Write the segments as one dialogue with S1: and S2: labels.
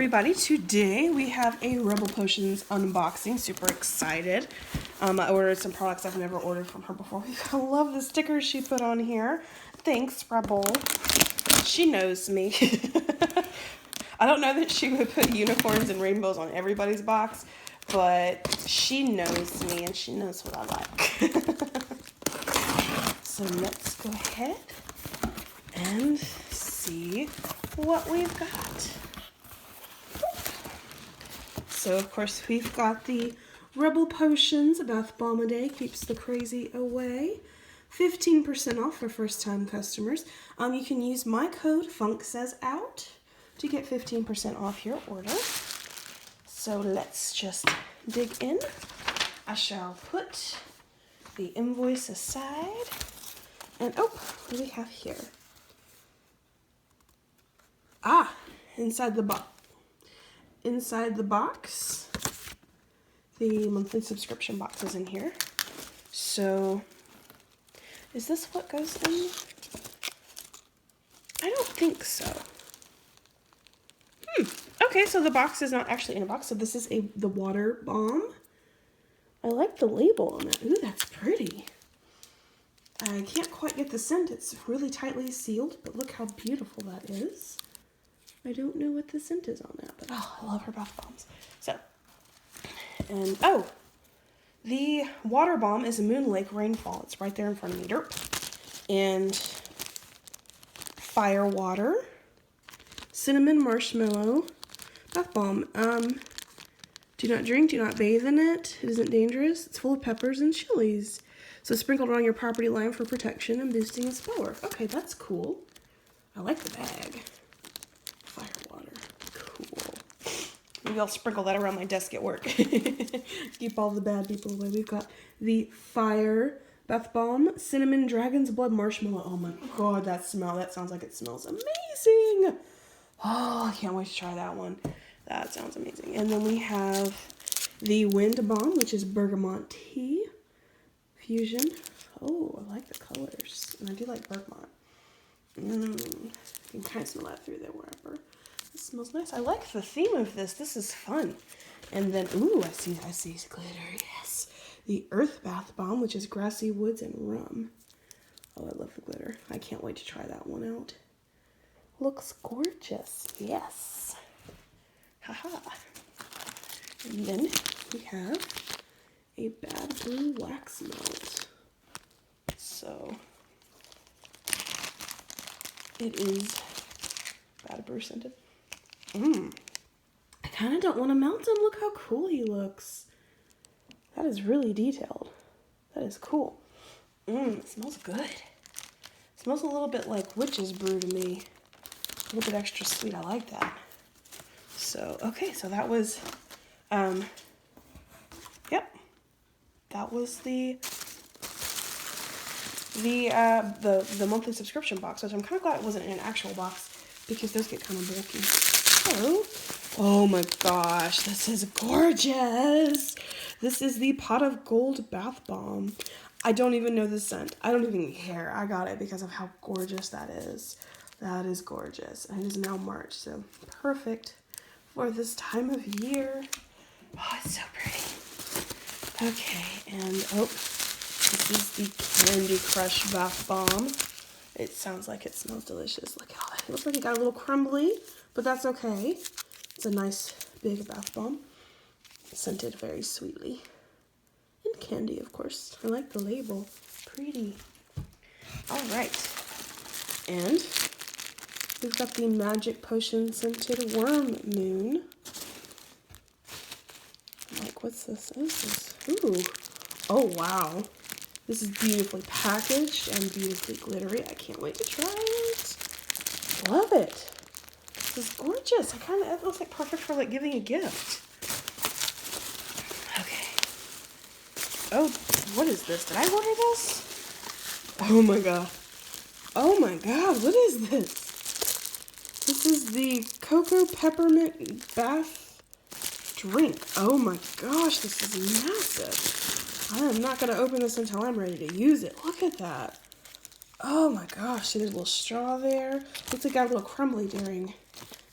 S1: everybody, today we have a Rebel Potions unboxing. Super excited. I ordered some products I've never ordered from her before. I love the stickers she put on here. Thanks, Rebel. She knows me. I don't know that she would put unicorns and rainbows on everybody's box, but she knows me and she knows what I like. So let's go ahead and see what we've got. So, of course, we've got the Rebel Potions Bath Bomb a Day. Keeps the crazy away. 15% off for first-time customers. You can use my code FunkSezOut to get 15% off your order. So let's just dig in. I shall put the invoice aside. And, oh, what do we have here? Ah, inside the box. Inside the box, the monthly subscription box is in here. So, is this what goes in? I don't think so. Okay, so the box is not actually in a box. So this is the water bomb. I like the label on that. Ooh, that's pretty. I can't quite get the scent. It's really tightly sealed, but look how beautiful that is. I don't know what the scent is on that, but oh, I love her bath bombs. So, and oh, the water bomb is a Moon Lake Rainfall. It's right there in front of me. Derp. And fire water, cinnamon marshmallow, bath bomb. Do not drink, do not bathe in it. It isn't dangerous. It's full of peppers and chilies. So sprinkled around your property line for protection and boosting its power. Okay, that's cool. I like the bag. Fire water. Cool. Maybe I'll sprinkle that around my desk at work. Keep all the bad people away. We've got the fire bath bomb, cinnamon dragon's blood marshmallow. Oh my god, that smell. That sounds like it smells amazing. Oh, I can't wait to try that one. That sounds amazing. And then we have the wind bomb, which is bergamot tea fusion. Oh, I like the colors. And I do like bergamot. You can kind of smell that through the wrapper. It smells nice. I like the theme of this. This is fun. And then, ooh, I see glitter. Yes. The Earth Bath Bomb, which is grassy woods and rum. Oh, I love the glitter. I can't wait to try that one out. Looks gorgeous. Yes. Haha. And then we have a Bad Blue Wax Melt. So it is Bad Brew scented. I kind of don't want to melt him. Look how cool he looks. That is really detailed. That is cool. It smells good. It smells a little bit like witch's brew to me. A little bit extra sweet. I like that. So, okay, so that was, yep. That was the monthly subscription box, which I'm kind of glad it wasn't in an actual box because those get kind of bulky. So, oh my gosh, this is gorgeous. This is the Pot of Gold Bath Bomb. I don't even know the scent. I don't even care. I got it because of how gorgeous that is. That is gorgeous. And it is now March, so perfect for this time of year. Oh, it's so pretty. Okay, and oh, this is the Candy Crush Bath Bomb. It sounds like it smells delicious. Look at all that. It looks like it got a little crumbly, but that's okay. It's a nice big bath bomb. Scented very sweetly. And candy, of course. I like the label. Pretty. All right. And we've got the Magic Potion Scented Worm Moon. Like, what's this? What is this? Ooh. Oh, wow. This is beautifully packaged and beautifully glittery. I can't wait to try it. Love it. This is gorgeous. It looks like perfect for like giving a gift. Okay. Oh, what is this? Did I order this? Oh my god. Oh my god, what is this? This is the Cocoa Peppermint Bath Drink. Oh my gosh, this is massive. I am not going to open this until I'm ready to use it. Look at that. Oh my gosh, see there's a little straw there. Looks like it got a little crumbly during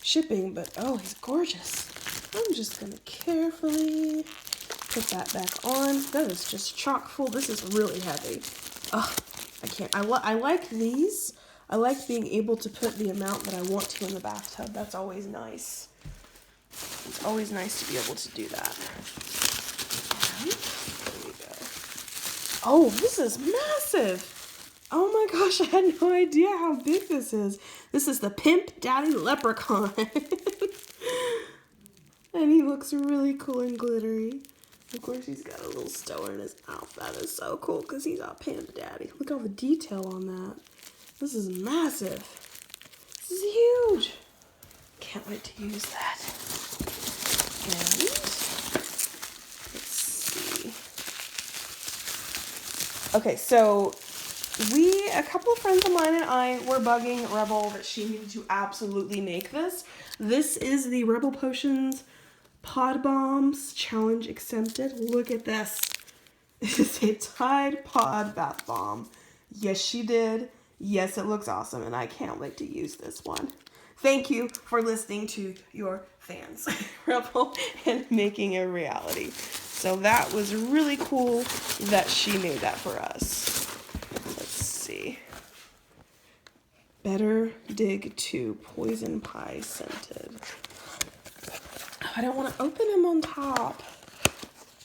S1: shipping, but oh, he's gorgeous. I'm just gonna carefully put that back on. That is just chock full. This is really heavy. Ugh, I can't. I like these. I like being able to put the amount that I want to in the bathtub. That's always nice. It's always nice to be able to do that. And there we go. Oh, this is massive. Oh my gosh, I had no idea how big this is. This is the Pimp Daddy Leprechaun. And he looks really cool and glittery. Of course, he's got a little star in his mouth. That is so cool because he's our Pimp Daddy. Look at all the detail on that. This is massive. This is huge. Can't wait to use that. And let's see. Okay, so a couple of friends of mine and I were bugging Rebel that she needed to absolutely make this. This is the Rebel Potions Pod Bombs Challenge Accepted. Look at this. It is a Tide Pod Bath Bomb. Yes, she did. Yes, it looks awesome, and I can't wait to use this one. Thank you for listening to your fans, Rebel, and making it a reality. So that was really cool that she made that for us. Let's see. Better Dig 2 Poison Pie Scented. Oh, I don't want to open him on top.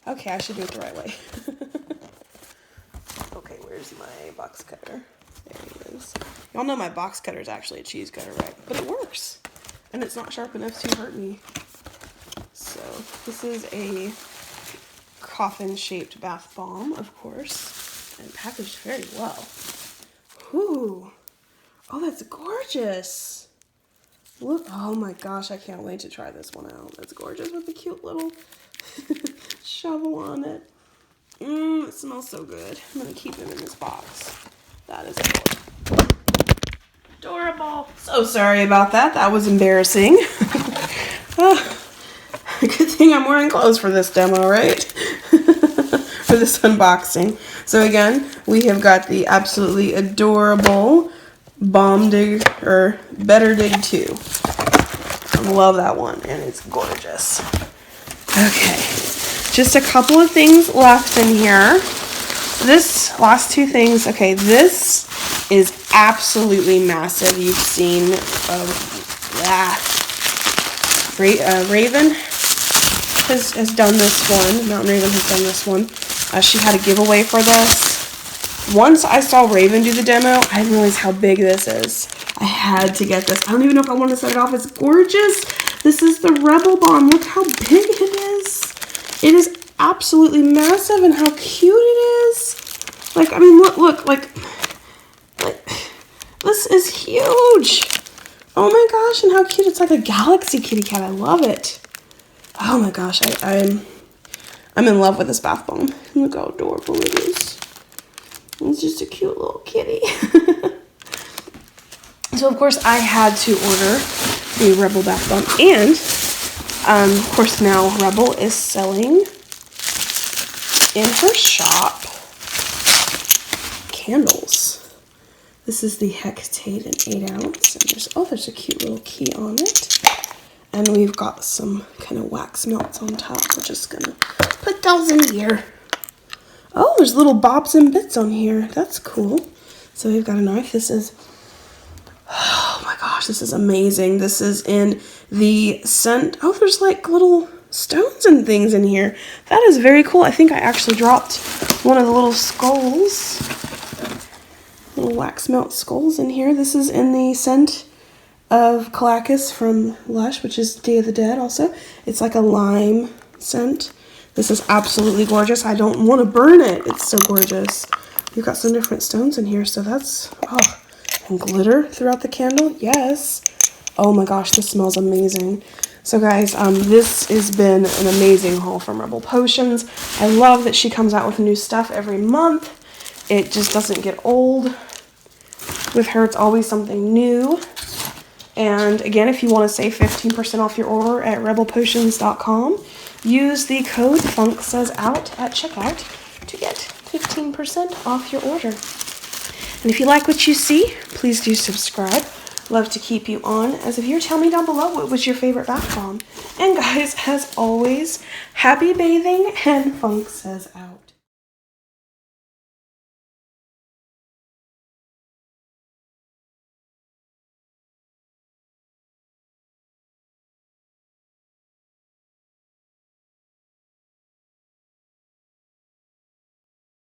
S1: Okay, I should do it the right way. Okay, where's my box cutter? There he is. Y'all know my box cutter is actually a cheese cutter, right? But it works. And it's not sharp enough to hurt me. So, this is a coffin-shaped bath bomb, of course. And packaged very well. Whew. Oh, that's gorgeous. Look. Oh my gosh, I can't wait to try this one out. That's gorgeous with the cute little shovel on it. It smells so good. I'm going to keep him in this box. That is adorable. So sorry about that. That was embarrassing. Good thing I'm wearing clothes for this demo, right? For this unboxing. So again, we have got the absolutely adorable Bomb Dig, or Better Dig 2. I love that one, and it's gorgeous. Okay, just a couple of things left in here. This last two things, okay, this is absolutely massive. You've seen Raven has done this one. Mountain Raven has done this one. She had a giveaway for this. Once I saw Raven do the demo, I didn't realize how big this is. I had to get this. I don't even know if I want to set it off. It's gorgeous. This is the Rebel Bomb. Look how big it is. It is absolutely massive, and how cute it is. Like, I mean, look, like this is huge. Oh my gosh, and how cute. It's like a galaxy kitty cat. I love it. Oh my gosh, I'm in love with this bath bomb. Look how adorable it is. It's just a cute little kitty. So of course I had to order the Rebel bath bomb, and of course now Rebel is selling in her shop candles. This is the Hectate in 8 ounce, and there's a cute little key on it. And we've got some kind of wax melts on top. We're just gonna put those in here. Oh, there's little bobs and bits on here. That's cool. So we've got a knife. This is, oh my gosh, this is amazing. This is in the scent. Oh, there's like little stones and things in here. That is very cool. I think I actually dropped one of the little skulls. Little wax melt skulls in here. This is in the scent of Calacus from Lush, which is Day of the Dead also. It's like a lime scent. This is absolutely gorgeous. I don't want to burn it. It's so gorgeous. You've got some different stones in here, so that's, oh, and glitter throughout the candle. Yes. Oh my gosh, this smells amazing. So guys, this has been an amazing haul from Rebel Potions. I love that she comes out with new stuff every month. It just doesn't get old. With her, it's always something new. And again, if you want to save 15% off your order at rebelpotions.com, use the code FunkSez out at checkout to get 15% off your order. And if you like what you see, please do subscribe. love to keep you on as a viewer. Tell me down below what was your favorite bath bomb. And guys, as always, happy bathing and FunkSez out.